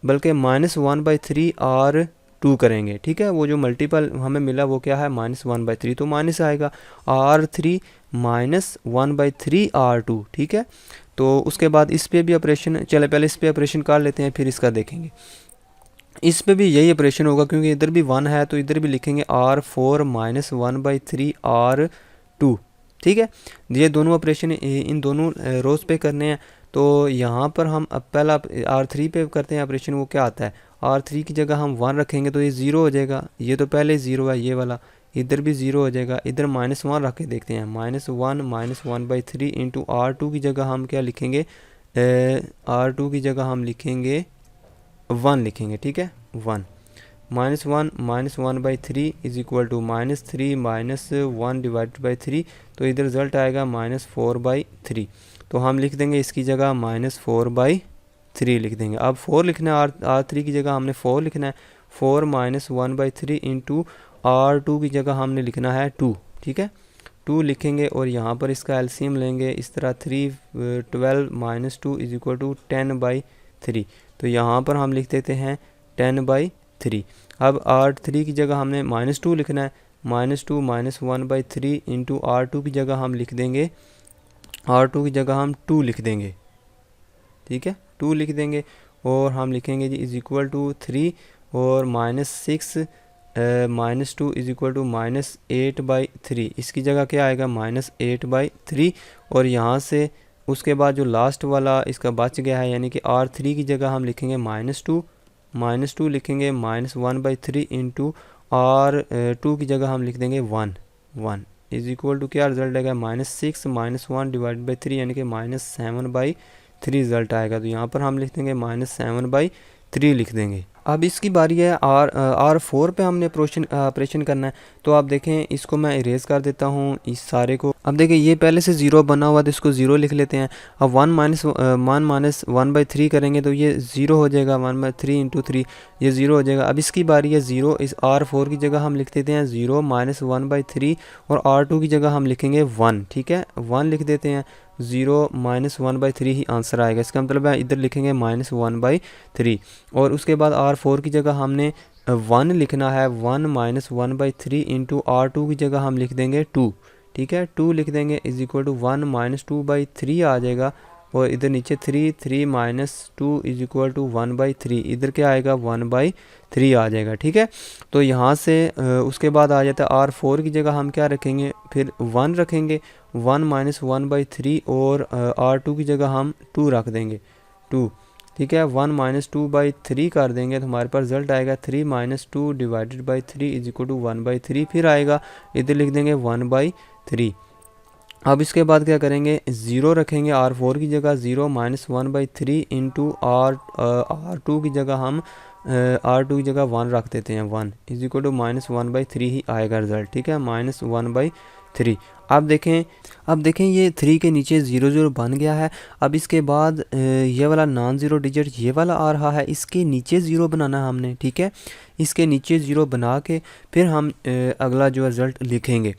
बल्कि -1/3 R2 करेंगे, ठीक है। वो जो मल्टीपल हमें मिला वो क्या है, -1/3, तो माइनस आएगा R3 -1/3 R2, ठीक है। तो उसके बाद इस पे भी ऑपरेशन, चले पहले इस पे ऑपरेशन कर लेते हैं फिर इसका देखेंगे। इस पे भी यही ऑपरेशन होगा, क्योंकि इधर भी 1 है तो इधर भी लिखेंगे R4 -1/3 R2, ठीक है। ये दोनों ऑपरेशन इन दोनों रोज़ पे करने हैं। तो यहाँ पर हम अब पहला R3 पे करते हैं ऑपरेशन, वो क्या आता है, R3 की जगह हम 1 रखेंगे तो ये 0 हो जाएगा, ये तो पहले 0 है ये वाला, इधर भी 0 हो जाएगा। इधर -1 रख के देखते हैं, -1 -1/3 इंटू R2 की जगह हम क्या लिखेंगे, R2 की जगह हम लिखेंगे 1 लिखेंगे, ठीक है, 1 -1 -1/3 is equal to -3 -1 divided by 3, तो इधर रिजल्ट आएगा -4/3। तो हम लिख देंगे इसकी जगह -4/3 लिख देंगे। अब 4 लिखना है, R3 की जगह हमने 4 लिखना है, 4 -1/3 इंटू R2 की जगह हमने लिखना है 2, ठीक है, 2 लिखेंगे और यहाँ पर इसका एलसीएम लेंगे इस तरह, 3 12 -2 इज इक्वल टू 10/3। तो यहाँ पर हम लिख देते हैं 10/3। अब R3 की जगह हमने -2 लिखना है, -2 -1/3 इंटू R2 की जगह हम लिख देंगे, R2 की जगह हम 2 लिख देंगे, ठीक है, 2 लिख देंगे और हम लिखेंगे जी इज इक्वल टू 3 और -6 -2 इज इक्वल टू -8/3। इसकी जगह क्या आएगा, -8/3। और यहाँ से उसके बाद जो लास्ट वाला इसका बच गया है, यानी कि R3 की जगह हम लिखेंगे -2 लिखेंगे, -1/3 इंटू R2 की जगह हम लिख देंगे 1 इज इक्वल टू क्या रिजल्ट आएगा, -6 -1 डिवाइड बाई 3, यानी कि -7/3 रिजल्ट आएगा। तो यहाँ पर हम लिख देंगे -7/3 लिख देंगे। अब इसकी बारी है R4 पे हमने ऑपरेशन करना है। तो आप देखें इसको मैं इरेज कर देता हूँ इस सारे को। अब देखें ये पहले से 0 बना हुआ तो इसको 0 लिख लेते हैं। अब 1 -1/3 करेंगे तो ये 0 हो जाएगा, 1/3 इंटू 3 ये 0 हो जाएगा। अब इसकी बारी है 0, इस R4 की जगह हम लिख देते हैं 0 -1/3 और R2 की जगह हम लिखेंगे 1, ठीक है, 1 लिख देते हैं। 0 -1/3 ही आंसर आएगा, इसका मतलब है इधर लिखेंगे -1/3। और उसके बाद R4 की जगह हमने 1 लिखना है, 1 -1/3 इंटू R2 की जगह हम लिख देंगे 2, ठीक है, 2 लिख देंगे इज इक्वल टू 1 -2/3 आ जाएगा। और इधर नीचे 3 -2 इज इक्वल टू 1/3, इधर क्या आएगा 1/3 आ जाएगा, ठीक है। तो यहाँ से उसके बाद आ जाता है R4 की जगह हम क्या रखेंगे, फिर 1 रखेंगे, 1 -1/3 और R2 की जगह हम 2 रख देंगे, 2 ठीक है। 1 माइनस 2/3 कर देंगे तो हमारे पास रिजल्ट आएगा 3 minus 2 divided by 3 is equal to 1/3। फिर आएगा इधर लिख देंगे 1/3। अब इसके बाद क्या करेंगे, ज़ीरो रखेंगे R4 की जगह, 0 माइनस 1/3 इंटू R2 की जगह हम R2 की जगह 1 रख देते हैं, 1 इज इक्वल टू माइनस 1/3 ही आएगा रिजल्ट। ठीक है, माइनस 1/3। अब देखें ये 3 के नीचे 0 0 बन गया है। अब इसके बाद ये वाला नॉन ज़ीरो डिजिट ये वाला आ रहा है, इसके नीचे ज़ीरो बनाना है हमने। ठीक है, इसके नीचे ज़ीरो बना के फिर हम अगला जो रिज़ल्ट लिखेंगे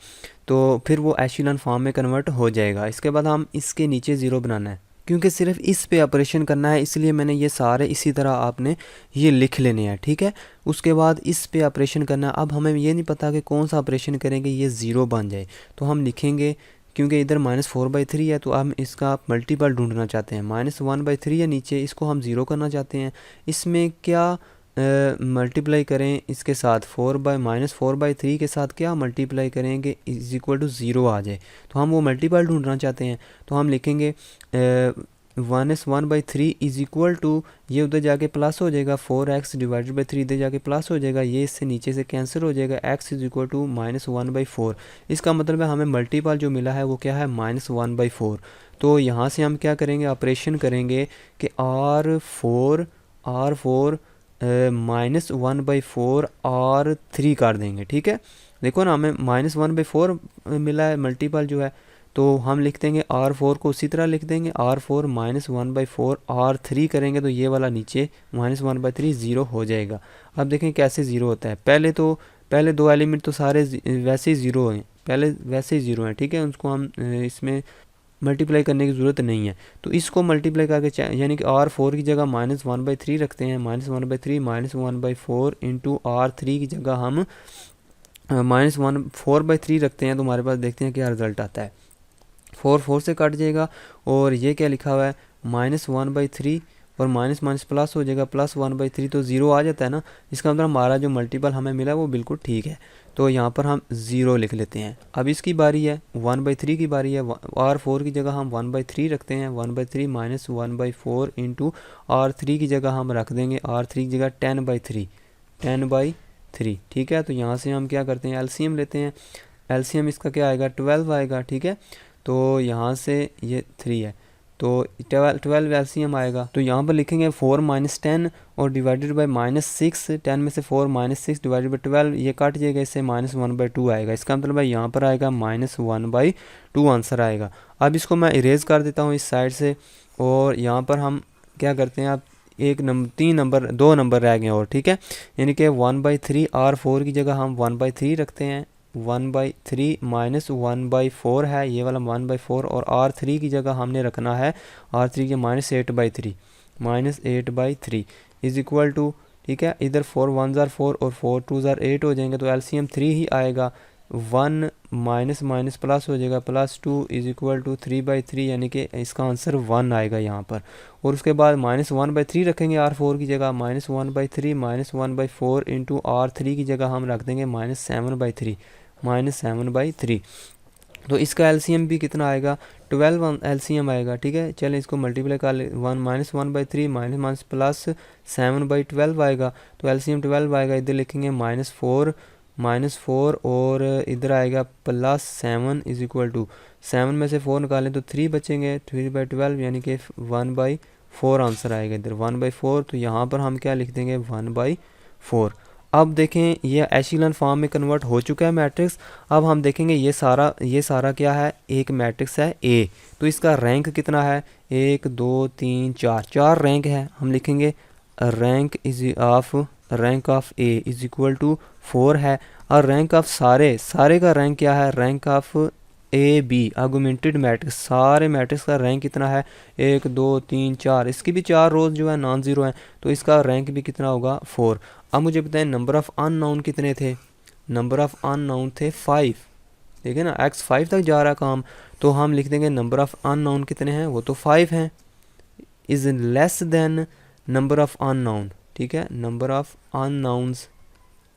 तो फिर वो एशेलॉन फॉर्म में कन्वर्ट हो जाएगा। इसके बाद हम इसके नीचे ज़ीरो बनाना है, क्योंकि सिर्फ इस पे ऑपरेशन करना है, इसलिए मैंने ये सारे इसी तरह आपने ये लिख लेने हैं। ठीक है, उसके बाद इस पे ऑपरेशन करना है। अब हमें ये नहीं पता कि कौन सा ऑपरेशन करेंगे ये ज़ीरो बन जाए, तो हम लिखेंगे, क्योंकि इधर -4/3 है तो हम इसका मल्टीपल ढूंढना चाहते हैं। -1/3 है नीचे, इसको हम ज़ीरो करना चाहते हैं। इसमें क्या मल्टीप्लाई करें इसके साथ, -4/3 के साथ क्या मल्टीप्लाई करेंगे इज इक्वल टू 0 आ जाए, तो हम वो मल्टीपल ढूंढना चाहते हैं। तो हम लिखेंगे -1/3 इज इक्वल टू, ये उधर जाके प्लस हो जाएगा, 4x डिवाइडेड बाई 3 इधर जाके प्लस हो जाएगा, ये इससे नीचे से कैंसिल हो जाएगा, x इज इक्वल टू -1/4। इसका मतलब है हमें मल्टीपल जो मिला है वो क्या है, -1/4। तो यहाँ से हम क्या करेंगे, ऑपरेशन करेंगे कि R4 -1/4 R3 कर देंगे। ठीक है, देखो ना हमें -1/4 मिला है मल्टीपल जो है, तो हम लिख देंगे R4 को उसी तरह लिख देंगे, R4 -1/4 R3 करेंगे तो ये वाला नीचे -1/3 ज़ीरो हो जाएगा। अब देखें कैसे ज़ीरो होता है। पहले दो एलिमेंट तो सारे वैसे ही ज़ीरो हैं, पहले वैसे ही ज़ीरो हैं। ठीक है, उसको हम इसमें मल्टीप्लाई करने की ज़रूरत नहीं है, तो इसको मल्टीप्लाई करके यानी कि R4 की जगह -1/3 रखते हैं, -1/3 -1/4 इंटू R3 की जगह हम -4/3 रखते हैं, तो हमारे पास देखते हैं क्या रिज़ल्ट आता है। 4 से कट जाएगा और ये क्या लिखा हुआ है, -1/3 और माइनस माइनस प्लस हो जाएगा, +1/3 तो ज़ीरो आ जाता है ना। इसका मतलब हमारा जो मल्टीपल हमें मिला वो बिल्कुल ठीक है, तो यहाँ पर हम 0 लिख लेते हैं। अब इसकी बारी है 1/3 की बारी है, R4 की जगह हम 1/3 रखते हैं, 1/3 माइनस 1/4 इंटू R3 की जगह हम रख देंगे, R3 की जगह 10/3। ठीक है, तो यहाँ से हम क्या करते हैं, LCM लेते हैं। LCM इसका क्या आएगा, 12 आएगा। ठीक है, तो यहाँ से ये 3 है तो 12 LCM आएगा, तो यहाँ पर लिखेंगे 4 - 10 और डिवाइडेड बाई -6, 10 में से 4 -6 डिवाइडेड बाई 12, ये काट जाएगा, इससे -1/2 आएगा। इसका मतलब है यहाँ पर आएगा -1/2 आंसर आएगा। अब इसको मैं इरेज कर देता हूँ इस साइड से, और यहाँ पर हम क्या करते हैं, आप दो नंबर रह गए और। ठीक है, यानी कि 1/3 R4 की जगह हम 1/3 रखते हैं, 1/3 माइनस 1/4 है ये वाला 1/4, और R3 की जगह हमने रखना है R3 के -8/3 इज इक्वल टू, ठीक है, इधर 4 1 ज़ार 4 और 4 2 ज़ार 8 हो जाएंगे, तो LCM 3 ही आएगा। 1 माइनस माइनस प्लस हो जाएगा, +2 इज इक्वल टू 3/3, यानी कि इसका आंसर 1 आएगा यहाँ पर। और उसके बाद -1/3 रखेंगे R4 की जगह, -1/3 -1/4 इंटू R3 की जगह हम रख देंगे -7/3। तो इसका LCM भी कितना आएगा, 12 LCM आएगा। ठीक है, चलें इसको मल्टीप्लाई कर ले, -1/3 माइनस प्लस 7/12 आएगा, तो LCM 12 आएगा। इधर लिखेंगे -4 और इधर आएगा +7 इज इक्वल टू 7 में से 4 निकालें तो 3 बचेंगे, 3/12 यानी कि 1/4 आंसर आएगा इधर 1/4। तो यहाँ पर हम क्या लिख देंगे, 1/4। अब देखें ये एशेलॉन फॉर्म में कन्वर्ट हो चुका है मैट्रिक्स। अब हम देखेंगे ये सारा क्या है, एक मैट्रिक्स है A, तो इसका रैंक कितना है, 1 2 3 4 रैंक है। हम लिखेंगे rank of A is equal to 4 है, और रैंक ऑफ सारे का रैंक क्या है, rank of AB augmented matrix, सारे मैट्रिक्स का रैंक कितना है, 1 2 3 4, इसकी भी 4 रोज जो है नॉन ज़ीरो हैं, तो इसका रैंक भी कितना होगा, 4। अब मुझे बताएं नंबर ऑफ़ अननोन कितने थे, नंबर ऑफ़ अननोन थे 5। देखिए ना x 5 तक जा रहा काम, तो हम लिख देंगे नंबर ऑफ़ अननोन कितने हैं, वो तो 5 हैं, is less than number of unknown. ठीक है, नंबर ऑफ़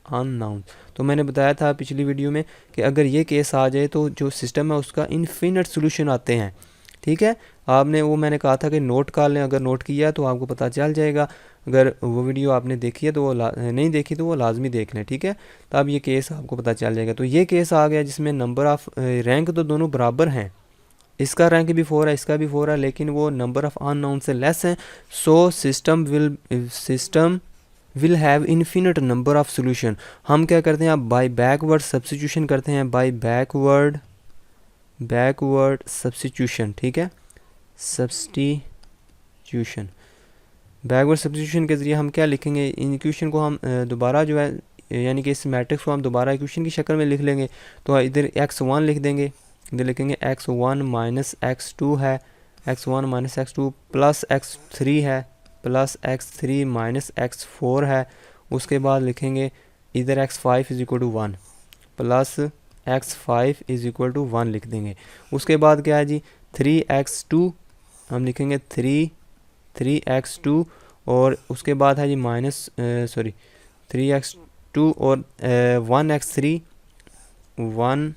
अननोन। तो मैंने बताया था पिछली वीडियो में कि अगर ये केस आ जाए तो जो सिस्टम है उसका इन्फिनिट सोल्यूशन आते हैं, ठीक है, आपने वो मैंने कहा था कि नोट कर लें, अगर नोट किया तो आपको पता चल जाएगा। अगर वो वीडियो आपने देखी है तो वो नहीं देखी तो वो लाजमी देख लें, ठीक है। तो अब ये केस आपको पता चल जाएगा। तो ये केस आ गया जिसमें नंबर ऑफ़ रैंक तो दोनों बराबर हैं, इसका रैंक भी 4 है, इसका भी 4 है, लेकिन वो नंबर ऑफ़ अननोन से लेस हैं। So system will have infinite number of solution. हम क्या करते हैं, अब बाय बैकवर्ड सब्स्टिट्यूशन करते हैं, बाय बैकवर्ड सब्स्टिट्यूशन, ठीक है, सब्स्टिट्यूशन। बैकवर्ड सब्स्टिट्यूशन के ज़रिए हम क्या लिखेंगे, इन इक्वेशन को हम दोबारा जो है, यानी कि इस मैट्रिक्स को हम दोबारा इक्वेशन की शक्ल में लिख लेंगे। तो इधर x1 लिख देंगे, इधर लिखेंगे x1 माइनस x2 है, x1 minus x2 plus x3 है, प्लस x3 माइनस x4 है। उसके बाद लिखेंगे इधर x5 is equal to 1 plus x5 is equal to 1 लिख देंगे। उसके बाद क्या है जी, 3x2 हम लिखेंगे 3x2 और उसके बाद है जी माइनस 3x2 और 1x3 1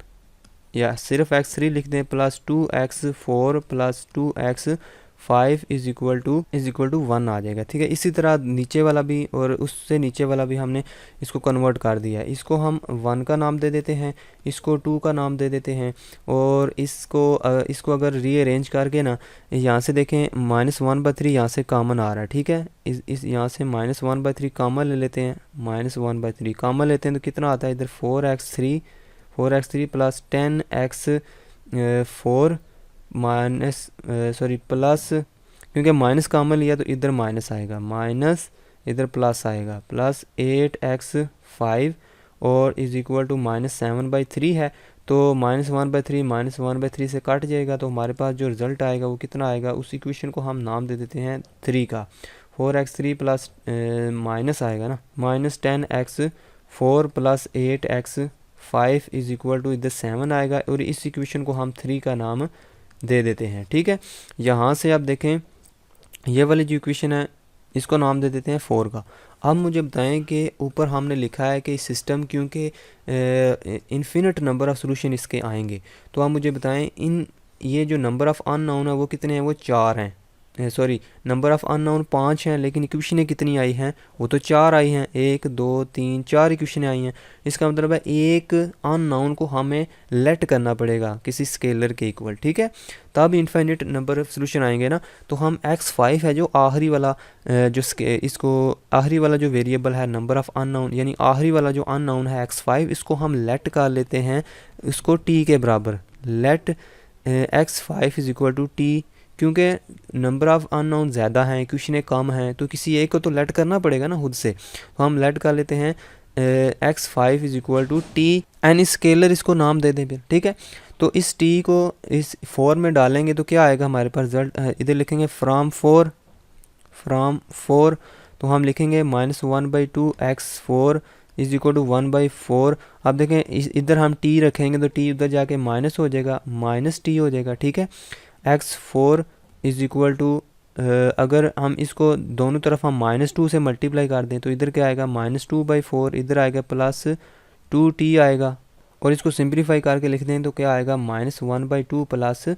या सिर्फ x3 लिख दें plus 2x4 plus 2x5 is equal to 1 आ जाएगा, ठीक है। इसी तरह नीचे वाला भी और उससे नीचे वाला भी हमने इसको कन्वर्ट कर दिया है। इसको हम 1 का नाम दे देते हैं, इसको 2 का नाम दे देते हैं, और इसको अगर रीअरेंज करके ना, यहाँ से देखें -1/3 यहाँ से कॉमन आ रहा है, ठीक है। इस यहाँ से -1/3 कॉमन ले लेते हैं, -1/3 कॉमन लेते हैं तो कितना आता है इधर 4x3 प्लस 10x4 प्लस, क्योंकि माइनस कॉमन लिया तो इधर माइनस आएगा, माइनस इधर प्लस आएगा, प्लस 8x5 और इज इक्वल टू -7/3 है। तो -1/3 से कट जाएगा, तो हमारे पास जो रिज़ल्ट आएगा वो कितना आएगा, उस इक्वेशन को हम नाम दे देते हैं 3 का। 4x3 प्लस माइनस आएगा ना, -10x4 plus 8x5 is equal to इधर 7 आएगा, और इस इक्वेशन को हम 3 का नाम दे देते हैं, ठीक है। यहाँ से आप देखें ये वाली जो इक्वेशन है इसको नाम दे देते हैं 4 का। अब मुझे बताएं कि ऊपर हमने लिखा है कि सिस्टम, क्योंकि इन्फिनिट नंबर ऑफ़ सोल्यूशन इसके आएंगे, तो आप मुझे बताएं ये जो नंबर ऑफ़ अननोन है वो कितने हैं, वो 4 हैं, नंबर ऑफ़ अननोन 5 हैं, लेकिन इक्वेशनें कितनी आई हैं, वो तो 4 आई हैं, 1 2 3 4 इक्वेशनें आई हैं। इसका मतलब है एक अननोन को हमें लेट करना पड़ेगा किसी स्केलर के इक्वल, ठीक है, तब इन्फिनिट नंबर ऑफ सोल्यूशन आएंगे ना। तो हम x5 है जो आखिरी वाला आखिरी वाला जो वेरिएबल है नंबर ऑफ़ अननोन, यानी आखिरी वाला जो अननोन है x5, इसको हम लेट कर लेते हैं इसको t के बराबर, let x5 is equal to t, क्योंकि नंबर ऑफ़ अननोन ज़्यादा हैं, इक्वेशनें कम हैं, तो किसी एक को तो लेट करना पड़ेगा ना खुद से। तो हम लेट कर लेते हैं x5 is equal to t, an scalar इसको नाम दे दें फिर, ठीक है। तो इस t को इस 4 में डालेंगे तो क्या आएगा हमारे पास रिजल्ट, इधर लिखेंगे फ्राम 4, तो हम लिखेंगे -1/2 x4 इज इक्वल टू 1/4। अब देखें इधर हम t रखेंगे तो t उधर जाके माइनस हो जाएगा, -t हो जाएगा, ठीक है। x4 इज इक्वल टू, अगर हम इसको दोनों तरफ हम -2 से मल्टीप्लाई कर दें तो इधर क्या आएगा -2/4, इधर आएगा +2t आएगा, और इसको सिंप्लीफाई करके लिख दें तो क्या आएगा -1/2 प्लस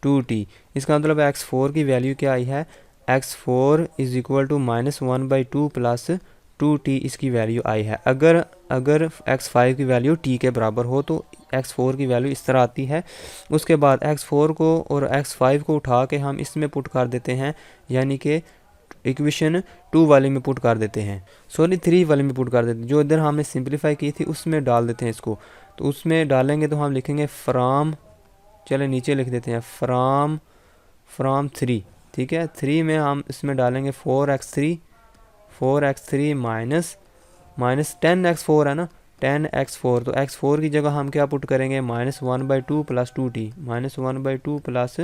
2t। इसका मतलब x4 की वैल्यू क्या आई है, x4 is equal to -1/2 plus 2t इसकी वैल्यू आई है। अगर x5 की वैल्यू t के बराबर हो तो x4 की वैल्यू इस तरह आती है। उसके बाद x4 को और x5 को उठा के हम इसमें पुट कर देते हैं, यानी कि इक्वेशन 2 वाले में पुट कर देते हैं, 3 वाले में पुट कर देते हैं, जो इधर हमने सिंप्लीफाई की थी उसमें डाल देते हैं इसको। तो उसमें डालेंगे तो हम लिखेंगे फ्राम, चले नीचे लिख देते हैं फ्राम 3, ठीक है। 3 में हम इसमें डालेंगे 4x3 माइनस 10x4 है ना, 10x4, तो x4 की जगह हम क्या पुट करेंगे -1/2 plus 2t, -1/2 plus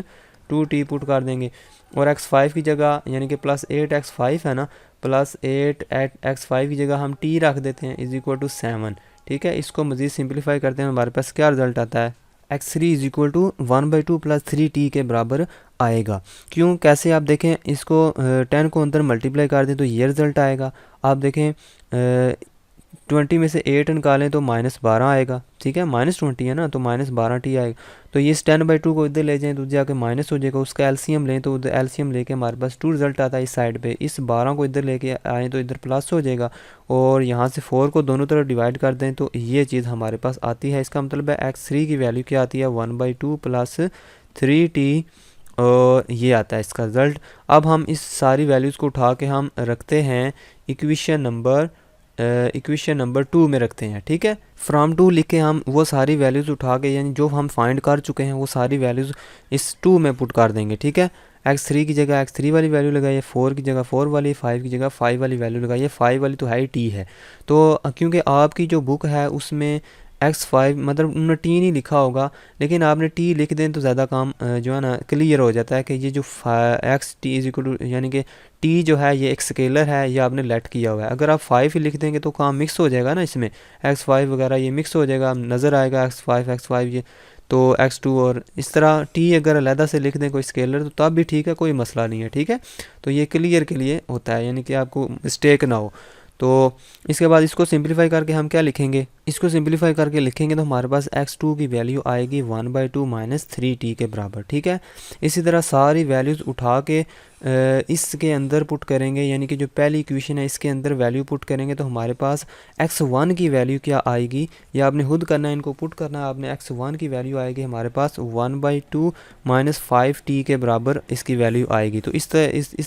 2t put कर देंगे, और x5 की जगह यानी कि +8x5 है ना, +8x5 की जगह हम t रख देते हैं इज इक्वल टू 7, ठीक है। इसको मज़ीद सिंप्लीफाई करते हैं, हमारे पास क्या रिजल्ट आता है, x3 is equal to 1/2 plus 3t के बराबर आएगा। क्यों, कैसे, आप देखें इसको 10 को अंदर मल्टीप्लाई कर दें तो ये रिज़ल्ट आएगा। आप देखें 20 में से 8 निकालें तो -12 आएगा, ठीक है, -20 है ना, तो -12t आएगा। तो ये 10/2 को इधर ले जाएं तो जाके माइनस हो जाएगा, उसका एलसीएम लें तो उधर एलसीएम लेके हमारे पास 2 रिजल्ट आता है इस साइड पे। इस 12 को इधर लेके आएँ तो इधर प्लस हो जाएगा, और यहाँ से 4 को दोनों तरफ डिवाइड कर दें तो ये चीज़ हमारे पास आती है। इसका मतलब है x3 की वैल्यू क्या आती है, 1/2 + 3t, और ये आता है इसका रिज़ल्ट। अब हम इस सारी वैल्यूज़ को उठा के हम रखते हैं इक्वेशन नंबर 2 में रखते हैं, ठीक है। फ्रॉम 2 लिख के हम वो सारी वैल्यूज़ उठा के, यानी जो हम फाइंड कर चुके हैं वो सारी वैल्यूज़ इस 2 में पुट कर देंगे, ठीक है। x3 की जगह x3 वाली वैल्यू लगाइए, 4 की जगह 4 वाली, 5 की जगह 5 वाली वैल्यू लगाइए। 5 वाली तो है t है, तो क्योंकि आपकी जो बुक है उसमें x5 मतलब उन्होंने टी नहीं लिखा होगा, लेकिन आपने टी लिख दें तो ज़्यादा काम जो है ना क्लियर हो जाता है कि ये जो x t is equal to, यानी कि टी जो है ये एक स्केलर है, ये आपने लेट किया हुआ है। अगर आप 5 ही लिख देंगे तो काम मिक्स हो जाएगा ना, इसमें x5 वगैरह ये मिक्स हो जाएगा, नज़र आएगा x5 ये, तो x2, और इस तरह टी अगर अलहदा से लिख दें कोई स्केलर तो तब भी ठीक है, कोई मसला नहीं है, ठीक है। तो ये क्लियर के लिए होता है, यानी कि आपको मिस्टेक ना हो। तो इसके बाद इसको सिंपलीफाई करके हम क्या लिखेंगे, इसको सिंपलीफाई करके लिखेंगे तो हमारे पास x2 की वैल्यू आएगी 1/2 - 3t के बराबर, ठीक है। इसी तरह सारी वैल्यूज़ उठा के इसके अंदर पुट करेंगे, यानी कि जो पहली इक्वेशन है इसके अंदर वैल्यू पुट करेंगे तो हमारे पास x1 की वैल्यू क्या आएगी, ये आपने खुद करना है, इनको पुट करना है आपने। x1 की वैल्यू आएगी हमारे पास 1/2 - 5t के बराबर इसकी वैल्यू आएगी। तो इस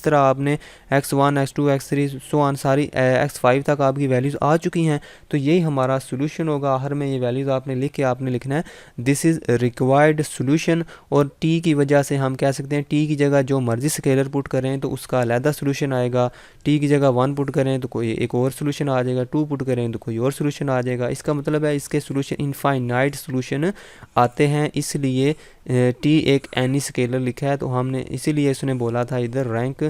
तरह आपने x1 x2 x3 so on सारी x5 तक आपकी वैल्यूज़ आ चुकी हैं। तो यही हमारा सोल्यूशन होगा। हर में ये वैल्यूज़ आपने लिख के आपने लिखना है दिस इज़ रिक्वायर्ड सोल्यूशन, और t की वजह से हम कह सकते हैं t की जगह जो मर्जी स्केलर पुट करें तो उसका अलहदा सोल्यूशन आएगा। t की जगह 1 पुट करें तो कोई एक और सोल्यूशन आ जाएगा, 2 पुट करें तो कोई और सोल्यूशन आ जाएगा। इसका मतलब है इसके सोल्यूशन इनफाइनाइट सोल्यूशन आते हैं, इसलिए t एक एनी स्केलर लिखा है, तो हमने इसीलिए इसने बोला था इधर रैंक,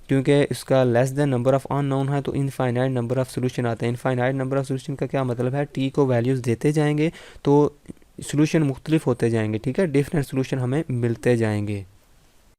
क्योंकि इसका less than number of unknown है तो इनफाइनाइट नंबर ऑफ़ सोल्यूशन आते हैं। इनफाइनाइट नंबर ऑफ़ सोल्यूशन का क्या मतलब है, टी को वैल्यूज़ देते जाएंगे तो सोल्यूशन मुख्तलिफ होते जाएंगे, ठीक है, डिफरेंट सोल्यूशन हमें मिलते जाएंगे।